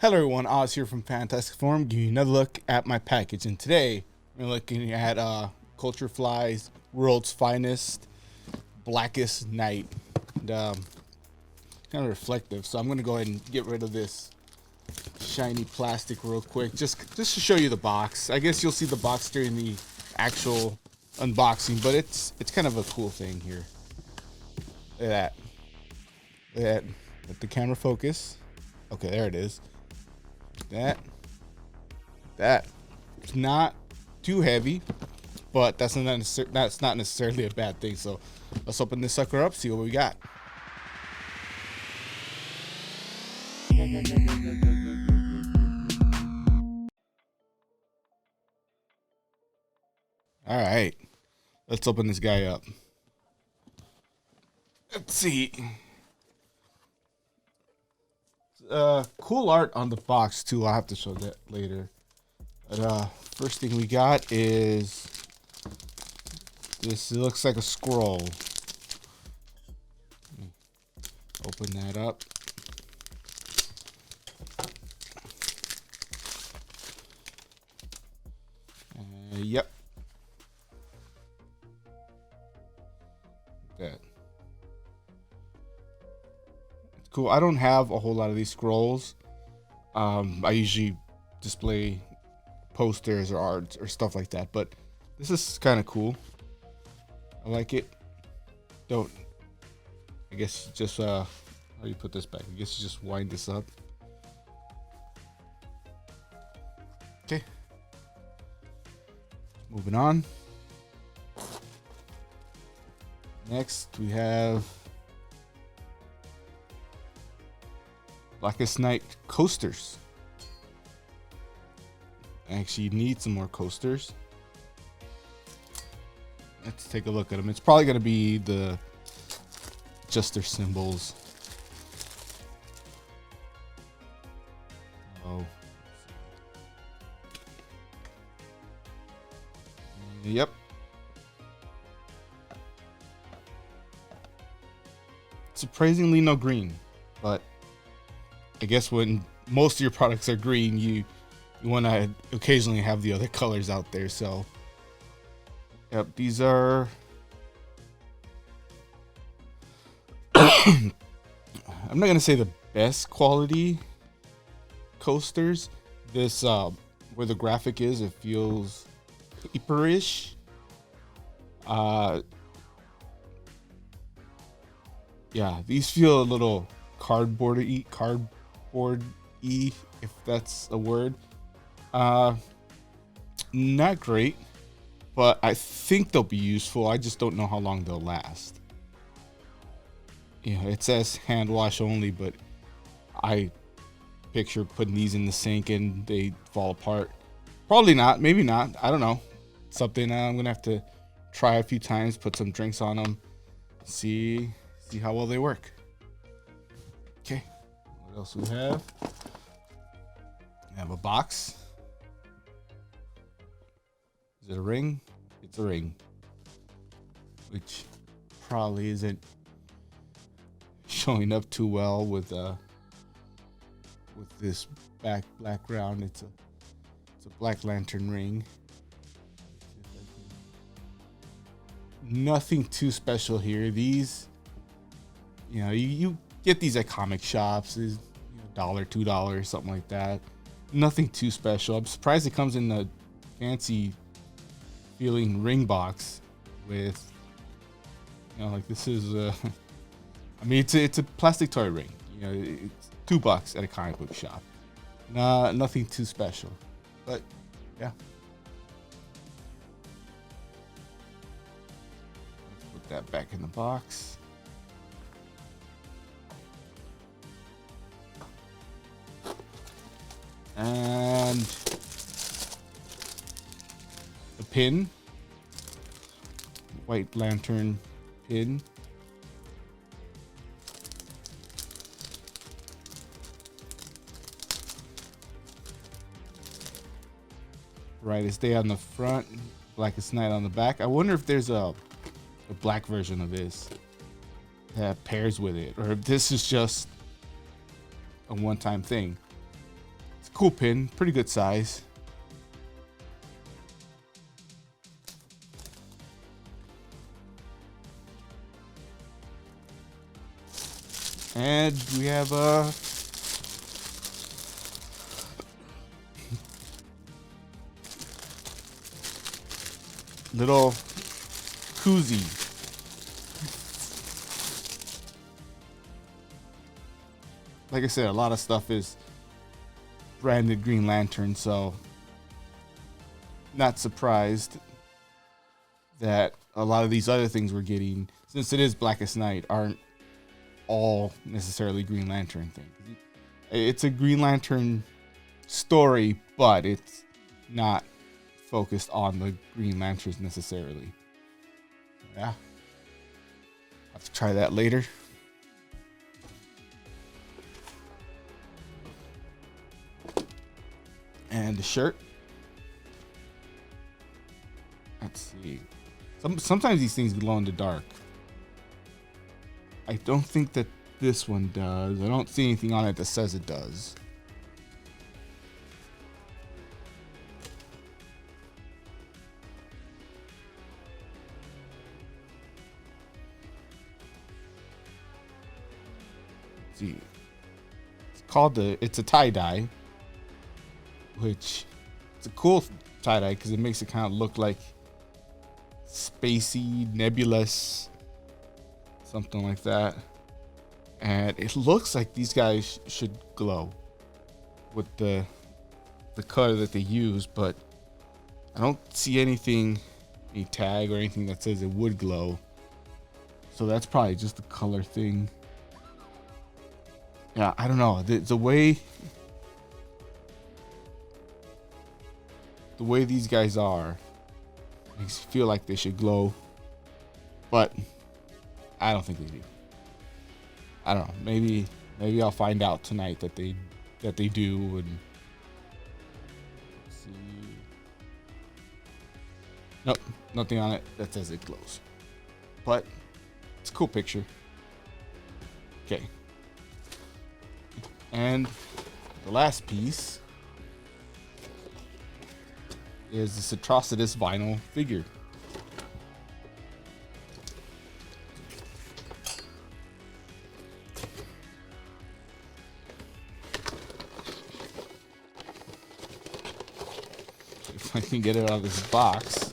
Hello everyone, Oz here from Fantastic Forum, giving you another look at my package. And today, we're looking at Culturefly's World's Finest Blackest Night. And, kind of reflective, so I'm going to go ahead and get rid of this shiny plastic real quick, just to show you the box. I guess you'll see the box during the actual unboxing, but it's kind of a cool thing here. Look at that. Look at that. Let the camera focus. Okay, there it is. That it's not too heavy, but that's not necessarily a bad thing. So let's open this sucker up, see what we got. All right, let's open this guy up. Let's see. Cool art on the box too. I'll have to show that later. But first thing we got is this. It looks like a scroll. Open that up. Yep. That. Cool. I don't have a whole lot of these scrolls. I usually display posters or art or stuff like that, but this is kind of cool. I like it. I guess just how do you put this back? I guess you just wind this up. Okay. Moving on. Next we have Blackest Night coasters. I actually need some more coasters. Let's take a look at them. It's probably going to be just their symbols. Oh. Yep. Surprisingly no green, but I guess when most of your products are green, you want to occasionally have the other colors out there. So, yep, these are. I'm not gonna say the best quality coasters. This where the graphic is, it feels paperish. Yeah, these feel a little cardboard-y, if that's a word. Not great, but I think they'll be useful. I just don't know how long they'll last. You know, it says hand wash only, but I picture putting these in the sink and they fall apart. Probably not, maybe not. I don't know. Something I'm gonna have to try a few times, put some drinks on them, see how well they work. Okay, what else we have? We have a box. Is it a ring? It's a ring, which probably isn't showing up too well with this background. It's a black lantern ring. Nothing too special here. These, you know, you get these at comic shops, is $1, $2, something like that. Nothing too special. I'm surprised it comes in the fancy feeling ring box with, like this is I mean, it's a plastic toy ring. It's $2 at a comic book shop. Nothing too special, but yeah. Let's put that back in the box. And a pin, white lantern pin. Brightest Day on the front, Blackest Night on the back. I wonder if there's a black version of this that pairs with it, or if this is just a one-time thing. Cool pin, pretty good size. And we have a little koozie. Like I said, a lot of stuff is branded Green Lantern, so not surprised that a lot of these other things we're getting, since it is Blackest Night, aren't all necessarily Green Lantern things. It's a Green Lantern story, but it's not focused on the Green Lanterns necessarily. Yeah, I'll have to try that later. And the shirt. Let's see. Sometimes these things glow in the dark. I don't think that this one does. I don't see anything on it that says it does. Let's see. It's called it's a tie-dye, which it's a cool tie-dye because it makes it kind of look like spacey, nebulous, something like that. And it looks like these guys should glow with the color that they use, but I don't see anything, any tag or anything that says it would glow. So that's probably just a color thing. Yeah, I don't know. The way these guys are makes you feel like they should glow, but I don't think they do. I don't know. Maybe I'll find out tonight that they do. And let's see. Nope, nothing on it that says it glows. But it's a cool picture. Okay. And the last piece is this atrocitus vinyl figure. If I can get it out of this box.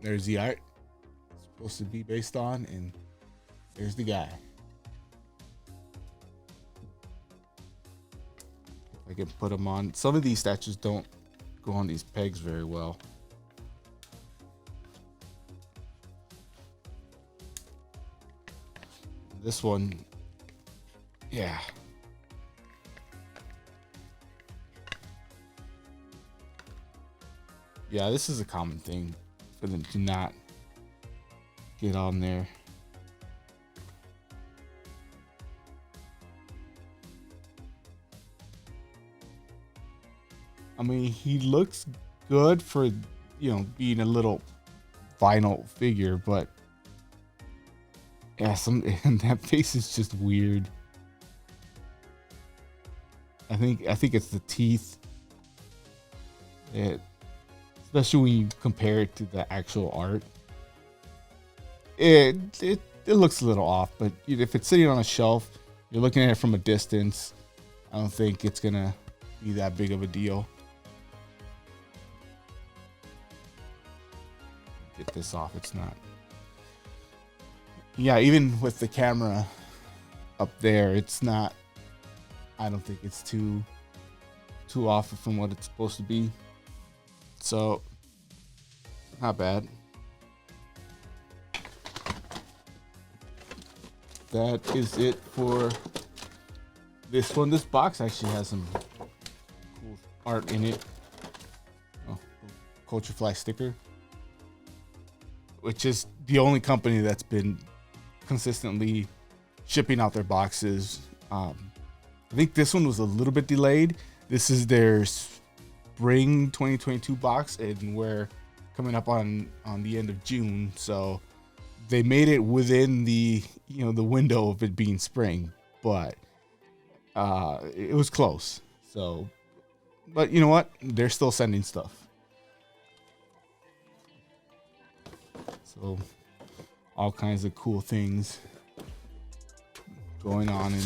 There's the art it's supposed to be based on, and there's the guy. I can put them on. Some of these statues don't go on these pegs very well. This one, yeah. Yeah, this is a common thing for them to not get on there. I mean, he looks good for, being a little vinyl figure, but yeah, and that face is just weird. I think it's the teeth. Especially when you compare it to the actual art. It looks a little off, but if it's sitting on a shelf, you're looking at it from a distance, I don't think it's gonna be that big of a deal. Get this off, it's not. Yeah, even with the camera up there, it's not, I don't think it's too off from what it's supposed to be. So, not bad. That is it for this one. This box actually has some cool art in it. Oh, Culturefly sticker, which is the only company that's been consistently shipping out their boxes. I think this one was a little bit delayed. This is their spring 2022 box, and where coming up on the end of June, so they made it within the the window of it being spring, but it was close. So, but you know what? They're still sending stuff. So, all kinds of cool things going on in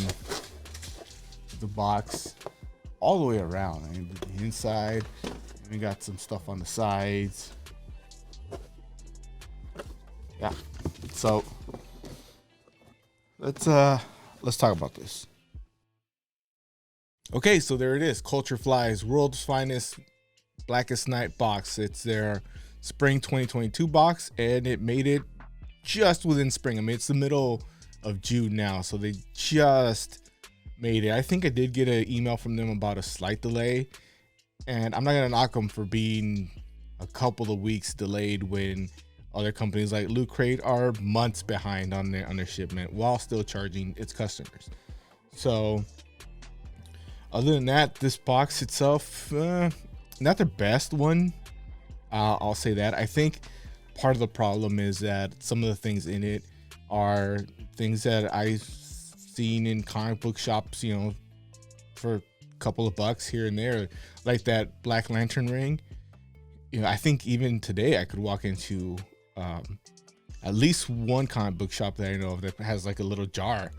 the box, all the way around. I mean, the inside, we got some stuff on the sides. Yeah. So let's talk about this. Okay, so there it is. Culturefly's World's Finest Blackest Night box. It's their spring 2022 box, and it made it just within spring. I mean, it's the middle of June now, so they just made it. I think I did get an email from them about a slight delay, and I'm not gonna knock them for being a couple of weeks delayed when other companies like Loot Crate are months behind on their shipment while still charging its customers. So other than that, this box itself, not the best one. I'll say that. I think part of the problem is that some of the things in it are things that I've seen in comic book shops, for a couple of bucks here and there, like that Black Lantern ring. I think even today I could walk into at least one comic book shop that I know of that has like a little jar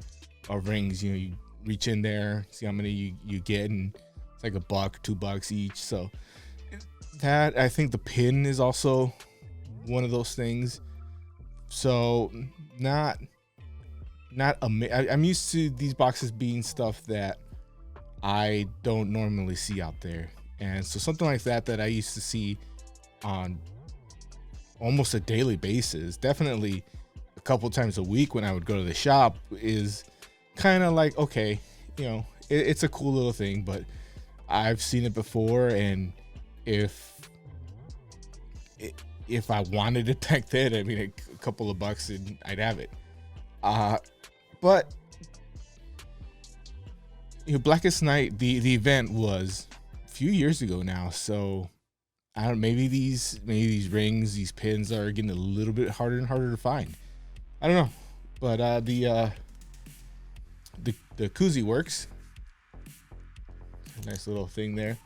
of rings. You reach in there, see how many you get, and it's like $1, $2 each. So that, I think the pin is also one of those things. So I'm used to these boxes being stuff that I don't normally see out there, and so something like that I used to see on almost a daily basis, definitely a couple times a week when I would go to the shop, is kind of like, okay, it's a cool little thing, but I've seen it before, and if I wanted it back then, I mean, a couple of bucks and I'd have it. But Blackest Night, the event was a few years ago now, so I don't. Maybe these rings, these pins are getting a little bit harder and harder to find. I don't know, but the koozie works. Nice little thing there.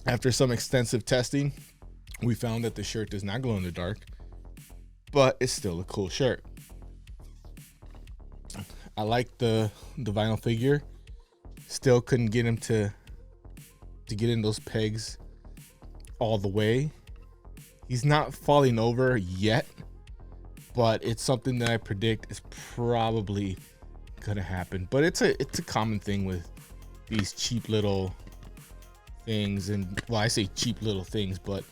After some extensive testing, we found that the shirt does not glow in the dark, but it's still a cool shirt. I like the vinyl figure. Still couldn't get him to get in those pegs all the way. He's not falling over yet, but it's something that I predict is probably gonna happen. But it's a common thing with these cheap little things, and well, I say cheap little things, but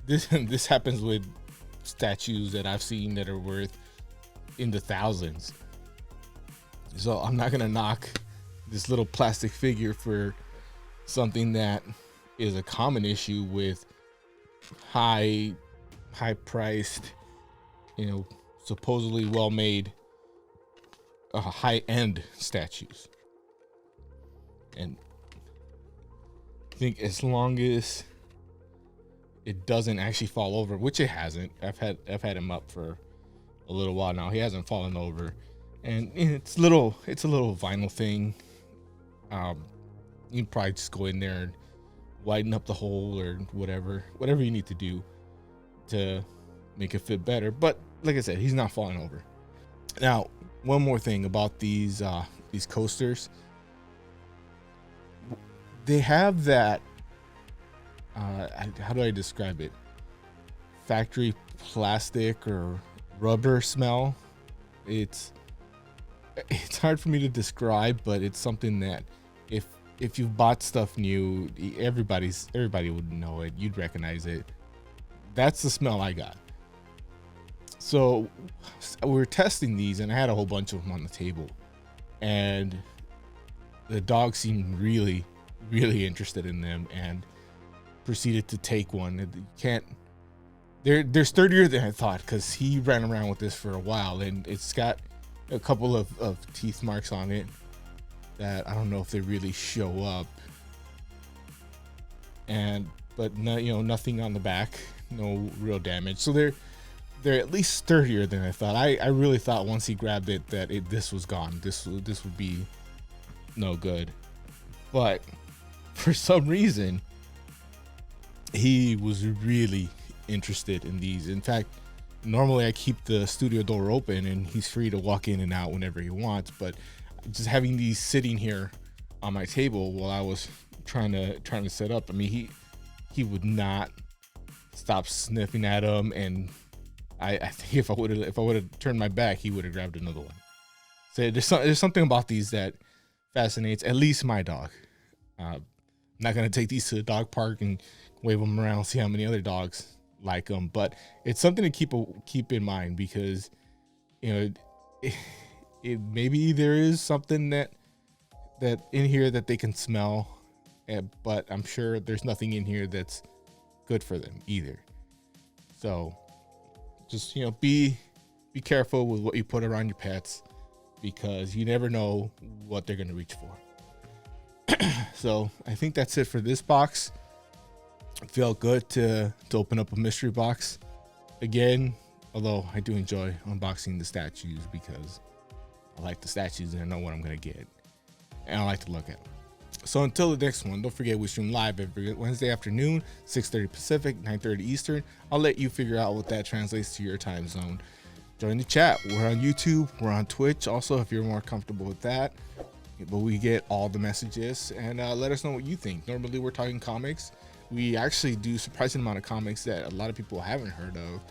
this happens with statues that I've seen that are worth in the thousands. So I'm not gonna knock this little plastic figure for something that is a common issue with high priced, supposedly well made, high end statues. And I think as long as it doesn't actually fall over, which it hasn't. I've had him up for a little while now. He hasn't fallen over, and it's a little vinyl thing. You can probably just go in there and widen up the hole or whatever you need to do to make it fit better. But like I said, he's not falling over. Now, one more thing about these coasters. They have that, how do I describe it? Factory plastic or rubber smell. It's hard for me to describe, but it's something that if you've bought stuff new, everybody would know it. You'd recognize it. That's the smell I got. So we were testing these, and I had a whole bunch of them on the table, and the dog seemed really, really interested in them and proceeded to take one. They're sturdier than I thought, because he ran around with this for a while, and it's got a couple of teeth marks on it that I don't know if they really show up. And but no, nothing on the back, no real damage. So they're at least sturdier than I thought. I really thought once he grabbed it that this was gone. This would be no good. But for some reason, he was really interested in these. In fact, normally I keep the studio door open and he's free to walk in and out whenever he wants. But just having these sitting here on my table while I was trying to set up, I mean, he would not stop sniffing at them, and I think if I would have turned my back, he would have grabbed another one. So there's something about these that fascinates at least my dog. I'm not gonna take these to the dog park and wave them around, see how many other dogs like them, but it's something to keep in mind, because it maybe there is something that in here that they can smell, but I'm sure there's nothing in here that's good for them either. So just be careful with what you put around your pets, because you never know what they're going to reach for. So I think that's it for this box. It felt good to open up a mystery box again, although I do enjoy unboxing the statues because I like the statues and I know what I'm going to get, and I like to look at them. So until the next one, don't forget we stream live every Wednesday afternoon, 6:30 Pacific, 9:30 Eastern. I'll let you figure out what that translates to your time zone. Join the chat. We're on YouTube. We're on Twitch also, if you're more comfortable with that. But we get all the messages, and let us know what you think. Normally we're talking comics. We actually do a surprising amount of comics that a lot of people haven't heard of,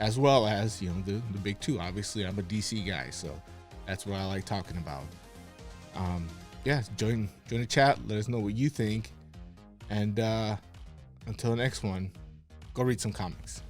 as well as the big two. Obviously I'm a DC guy, so that's what I like talking about. Yeah, join the chat. Let us know what you think. And until the next one, go read some comics.